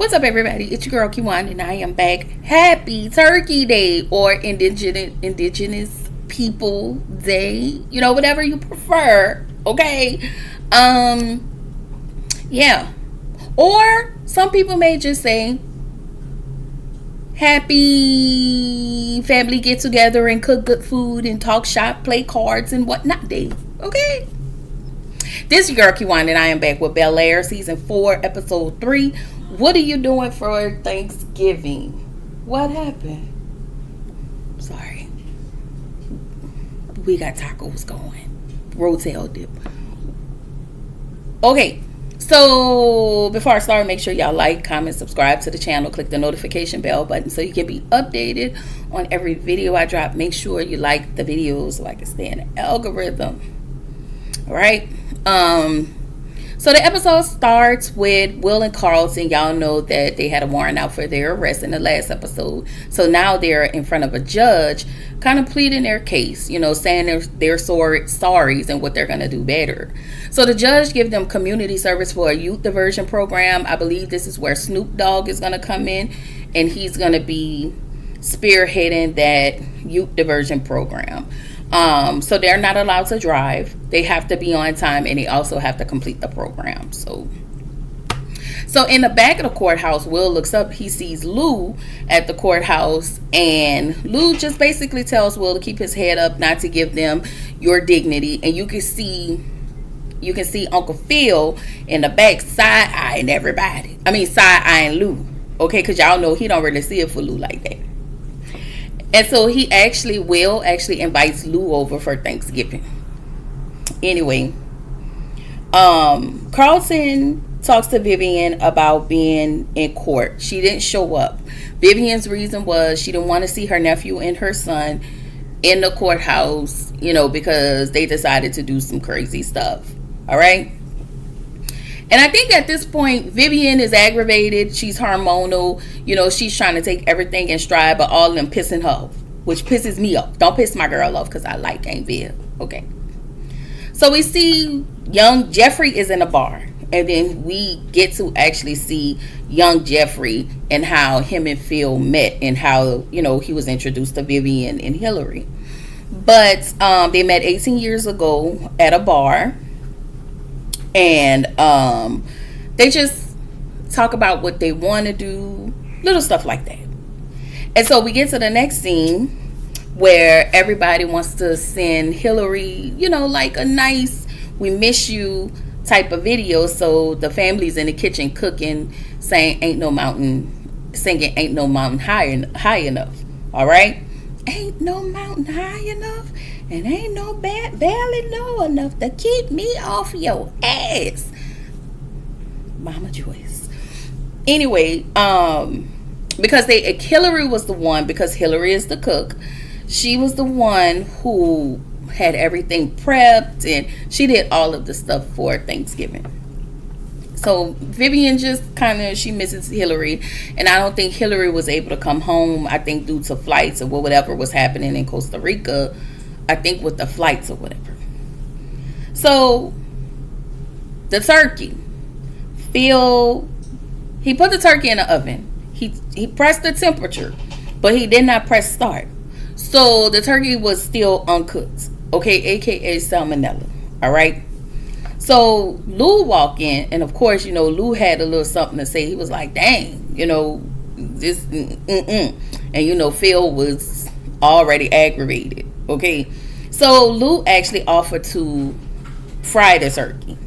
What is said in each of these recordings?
What's up, everybody? It's your girl Kiwan, and I am back. Happy Turkey Day, or Indigenous People Day. You know, whatever you prefer. Okay. Yeah. Or some people may just say happy family get together and cook good food and talk shop, play cards and whatnot day. Okay. This is your girl Kiwan, and I am back with Bel-Air season 4, episode 3. What are you doing for Thanksgiving? What happened? Sorry. We got tacos going. Rotel dip. Okay. So before I start, make sure y'all like, comment, subscribe to the channel. Click the notification bell button so you can be updated on every video I drop. Make sure you like the videos so I can stay in the algorithm. All right. So the episode starts with Will and Carlton. Y'all know that they had a warrant out for their arrest in the last episode. So now they're in front of a judge, kind of pleading their case, you know, saying they're sorries and what they're going to do better. So the judge gives them community service for a youth diversion program. I believe this is where Snoop Dogg is going to come in, and he's going to be spearheading that youth diversion program. So they're not allowed to drive. They have to be on time, and they also have to complete the program. So in the back of the courthouse, Will looks up. He sees Lou at the courthouse, and Lou just basically tells Will to keep his head up, not to give them your dignity. And you can see Uncle Phil in the back side-eyeing everybody. I mean, side-eyeing Lou. Okay, because y'all know he don't really see it for Lou like that. And so Will actually invites Lou over for Thanksgiving. Anyway, Carlton talks to Vivian about being in court. She didn't show up. Vivian's reason was she didn't want to see her nephew and her son in the courthouse, you know, because they decided to do some crazy stuff. All right. And I think at this point, Vivian is aggravated. She's hormonal. You know, she's trying to take everything in stride, but all of them pissing her off, which pisses me off. Don't piss my girl off because I like Aunt Viv. Okay. So we see young Jeffrey is in a bar. And then we get to actually see young Jeffrey and how him and Phil met and how, you know, he was introduced to Vivian and Hillary. But they met 18 years ago at a bar. And they just talk about what they want to do, little stuff like that. And so we get to the next scene where everybody wants to send Hillary, you know, like a nice "we miss you" type of video. So the family's in the kitchen cooking, singing "Ain't No Mountain High Enough." All right, ain't no mountain high enough. And ain't no valley low enough to keep me off your ass. Mama Joyce. Anyway, because Hillary was the one, because Hillary is the cook, she was the one who had everything prepped, and she did all of the stuff for Thanksgiving. So Vivian just she misses Hillary, and I don't think Hillary was able to come home, I think due to flights or whatever was happening in Costa Rica. I think with the flights or whatever. So the turkey, Phil, he put the turkey in the oven. He pressed the temperature, but he did not press start. So the turkey was still uncooked. Okay, aka salmonella. All right. So Lou walked in, and of course, you know, Lou had a little something to say. He was like, "Dang, you know, this, and you know, Phil was already aggravated." Okay, so Lou actually offered to fry the turkey.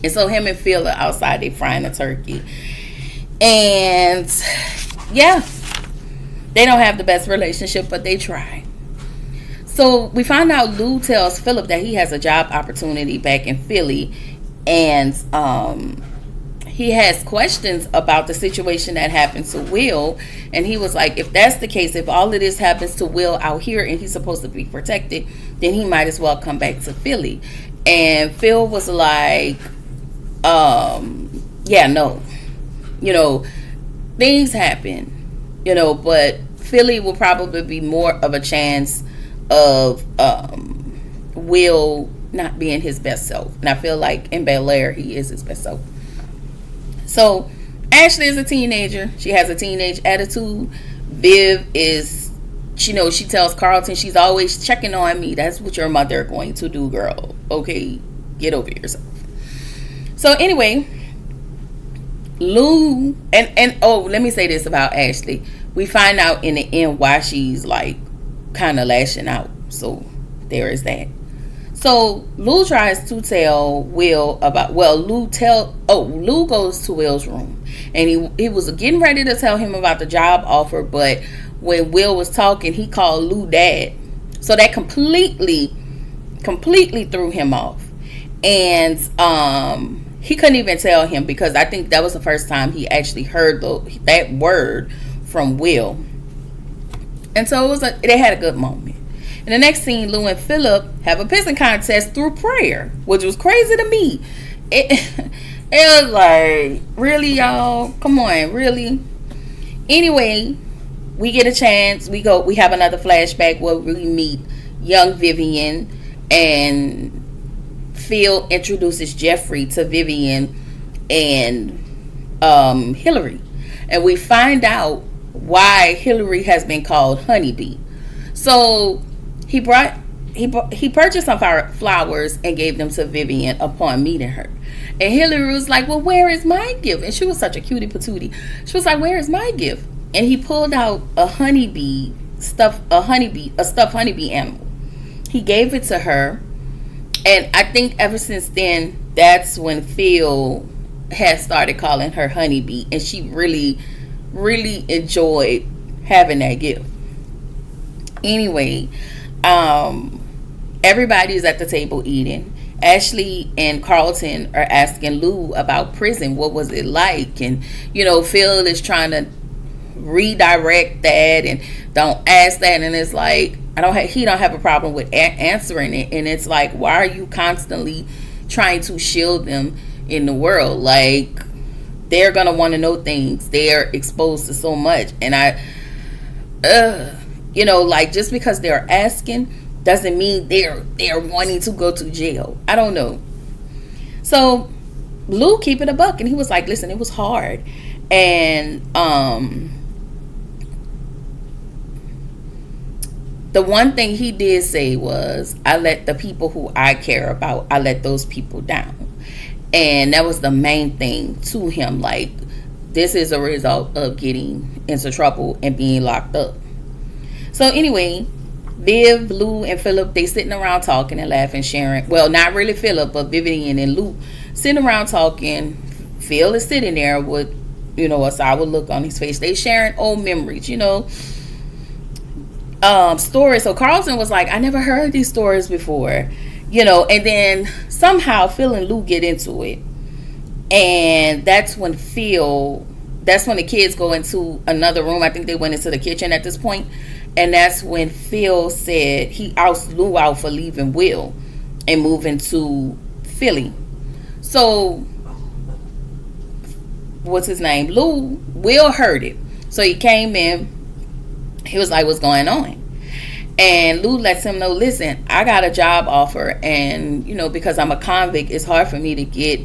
And so him and Phil are outside, they frying the turkey. And yeah, they don't have the best relationship, but they try. So we find out Lou tells Philip that he has a job opportunity back in Philly. And he has questions about the situation that happened to Will. And he was like, if that's the case, if all of this happens to Will out here and he's supposed to be protected, then he might as well come back to Philly. And Phil was like, yeah, no. You know, things happen, you know, but Philly will probably be more of a chance of Will not being his best self. And I feel like in Bel-Air, he is his best self. So Ashley is a teenager. She has a teenage attitude. Viv is, she tells Carlton she's always checking on me. That's what your mother going to do, girl. Okay, get over yourself. So anyway, Lou and oh, let me say this about Ashley. We find out in the end why she's like kind of lashing out. So there is that. So Lou tries to tell Will about. Lou goes to Will's room, and he was getting ready to tell him about the job offer, but when Will was talking, he called Lou dad. So that completely threw him off, and he couldn't even tell him, because I think that was the first time he actually heard that word from Will. And so they had a good moment. In the next scene, Lou and Philip have a pissing contest through prayer, which was crazy to me. It was like, really, y'all? Come on, really? Anyway, we get a chance. We have another flashback where we meet young Vivian, and Phil introduces Jeffrey to Vivian and Hillary. And we find out why Hillary has been called Honeybee. So he purchased some flowers and gave them to Vivian upon meeting her. And Hillary was like, well, where is my gift? And she was such a cutie patootie. She was like, where is my gift? And he pulled out a stuffed honeybee animal. He gave it to her. And I think ever since then, that's when Phil had started calling her Honeybee. And she really, really enjoyed having that gift. Anyway, everybody's at the table eating. Ashley and Carlton are asking Lou about prison. What was it like? And, Phil is trying to redirect that and don't ask that. And it's like, he don't have a problem with answering it. And it's like, why are you constantly trying to shield them in the world? Like, they're going to want to know things. They're exposed to so much. And just because they're asking doesn't mean they're wanting to go to jail. I don't know. So Lou keep it a buck, and he was like, listen, it was hard. And the one thing he did say was, I let the people who I care about, I let those people down. And that was the main thing to him. Like, this is a result of getting into trouble and being locked up. So anyway, Viv, Lou, and Philip, they sitting around talking and laughing, sharing. Well, not really Philip, but Vivian and Lou sitting around talking. Phil is sitting there with, a sour look on his face. They sharing old memories, stories. So Carlton was like, I never heard these stories before, and then somehow Phil and Lou get into it. And that's when the kids go into another room. I think they went into the kitchen at this point. And that's when Phil said he asked Lou out for leaving Will and moving to Philly. So, what's his name? Will heard it. So he came in. He was like, what's going on? And Lou lets him know, listen, I got a job offer. And, because I'm a convict, it's hard for me to get,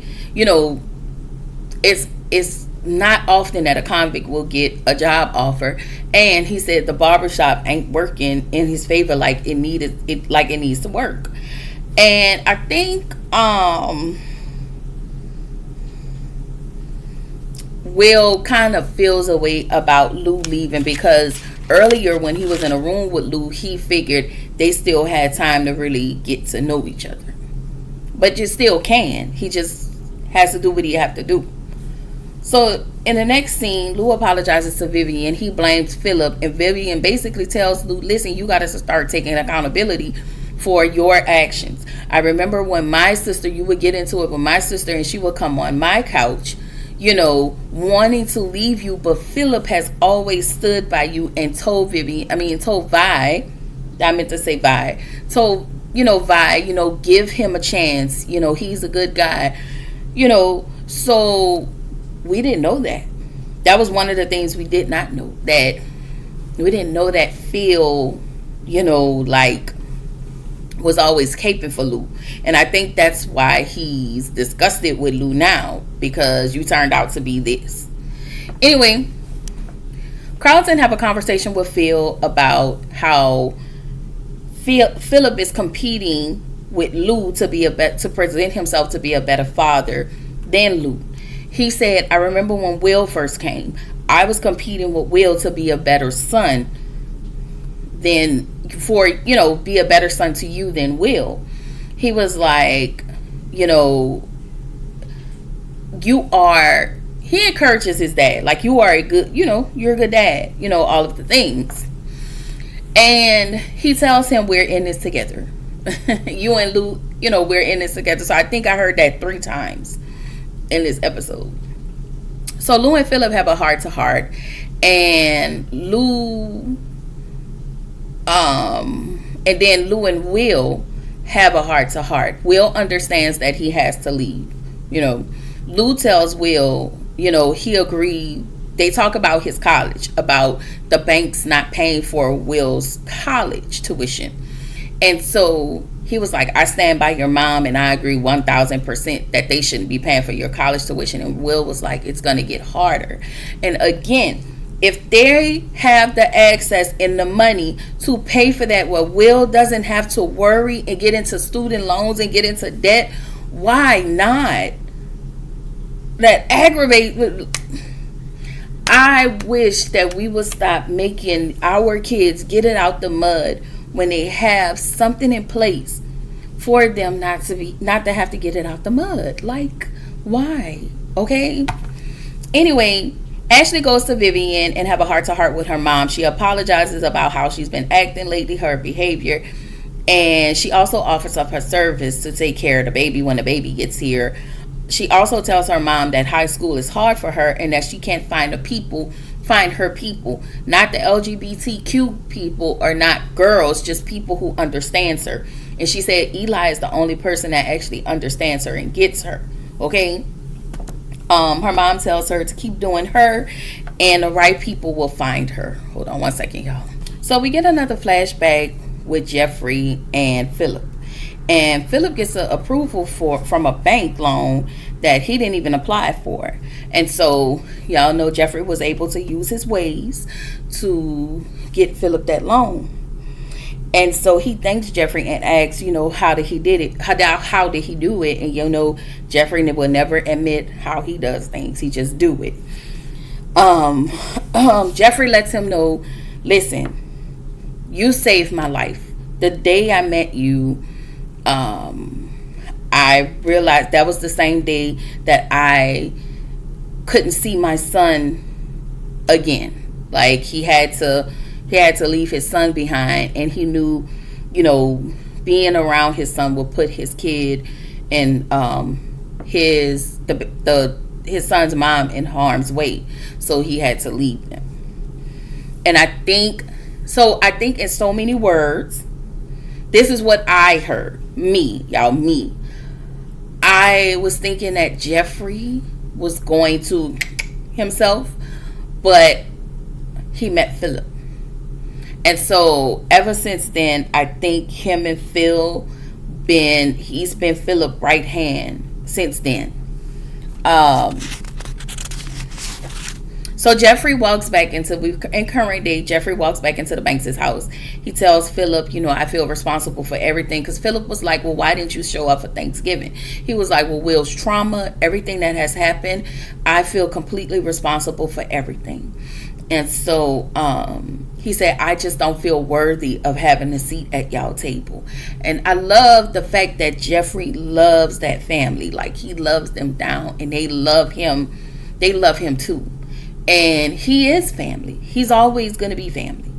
it's not often that a convict will get a job offer. And he said the barbershop ain't working in his favor like it needs to work. And I think Will kind of feels a way about Lou leaving, because earlier when he was in a room with Lou, he figured they still had time to really get to know each other. But you still can. He just has to do what he have to do. So in the next scene, Lou apologizes to Vivian. He blames Philip, and Vivian basically tells Lou, listen, you got to start taking accountability for your actions. I remember when you would get into it with my sister, and she would come on my couch, wanting to leave you, but Philip has always stood by you and told Vi, give him a chance. He's a good guy. So we didn't know that. That was one of the things we did not know. That we didn't know that Phil, was always caping for Lou. And I think that's why he's disgusted with Lou now, because you turned out to be this. Anyway, Carlton have a conversation with Phil about how Philip is competing with Lou to present himself to be a better father than Lou. He said, I remember when Will first came, I was competing with Will to be a better son than be a better son to you than Will. He was like, he encourages his dad, like, you are a good, you're a good dad, all of the things. And he tells him, we're in this together. You and Lou, we're in this together. So I think I heard that 3 times in this episode. So Lou and Philip have a heart to heart, and Lou and Will have a heart to heart. Will understands that he has to leave. Lou tells Will, he agreed. They talk about his college, about the banks not paying for Will's college tuition. And so he was like, I stand by your mom and I agree 1,000% that they shouldn't be paying for your college tuition. And Will was like, it's going to get harder. And again, if they have the access and the money to pay for that, where Will doesn't have to worry and get into student loans and get into debt, why not? That aggravates. I wish that we would stop making our kids get it out the mud when they have something in place for them not to have to get it out the mud. Like, why? Okay. Anyway, Ashley goes to Vivian and have a heart-to-heart with her mom. She apologizes about how she's been acting lately, her behavior, and she also offers up her service to take care of the baby when the baby gets here. She also tells her mom that high school is hard for her and that she can't find her people, not the LGBTQ people or not girls, just people who understands her. And she said Eli is the only person that actually understands her and gets her. Okay. Her mom tells her to keep doing her and the right people will find her. Hold on one second, y'all. So we get another flashback with Jeffrey and Philip. And Philip gets an approval from a bank loan that he didn't even apply for. And so, y'all know Jeffrey was able to use his ways to get Philip that loan. And so he thanks Jeffrey and asks, how did he did it? How did he do it? And Jeffrey will never admit how he does things. He just do it. Jeffrey lets him know, listen, you saved my life. The day I met you, I realized that was the same day that I couldn't see my son again. Like, he had to leave his son behind, and he knew, being around his son would put his kid and his son's mom in harm's way. So he had to leave them. And I think in so many words, this is what I heard. Me. I was thinking that Jeffrey was going to himself, but he met Philip. And so ever since then, I think him and Phil he's been Philip's right hand since then. So Jeffrey walks back in current day, Jeffrey walks back into the Banks' house. He tells Philip, I feel responsible for everything. Because Philip was like, well, why didn't you show up for Thanksgiving? He was like, well, Will's trauma, everything that has happened, I feel completely responsible for everything. And so he said, I just don't feel worthy of having a seat at y'all table. And I love the fact that Jeffrey loves that family. Like, he loves them down, and they love him. They love him too. And he is family. He's always going to be family,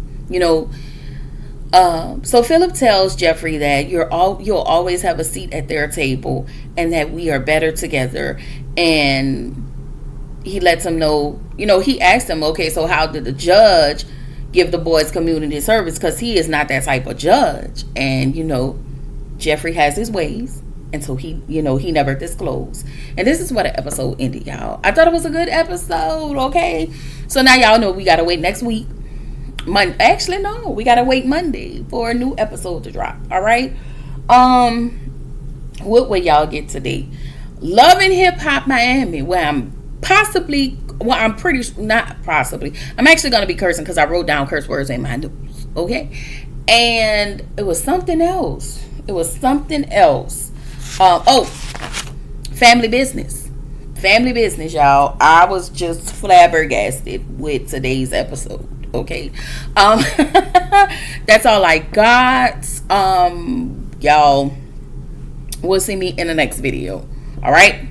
So Philip tells Jeffrey that you'll always have a seat at their table, and that we are better together. And he lets him know, he asked him, okay, so how did the judge give the boys community service? Because he is not that type of judge. And, Jeffrey has his ways. And so he never disclosed. And this is what the episode ended, y'all. I thought it was a good episode, okay? So now y'all know we got to wait next week. Actually, no. We got to wait Monday for a new episode to drop, all right? What will y'all get today? Love and Hip Hop Miami, where I'm possibly Well, I'm pretty not possibly. I'm actually going to be cursing because I wrote down curse words in my notes. Okay, and it was something else. It was something else. Oh, family business. Family business, y'all. I was just flabbergasted with today's episode. Okay, that's all I got. Y'all, we'll see me in the next video. All right.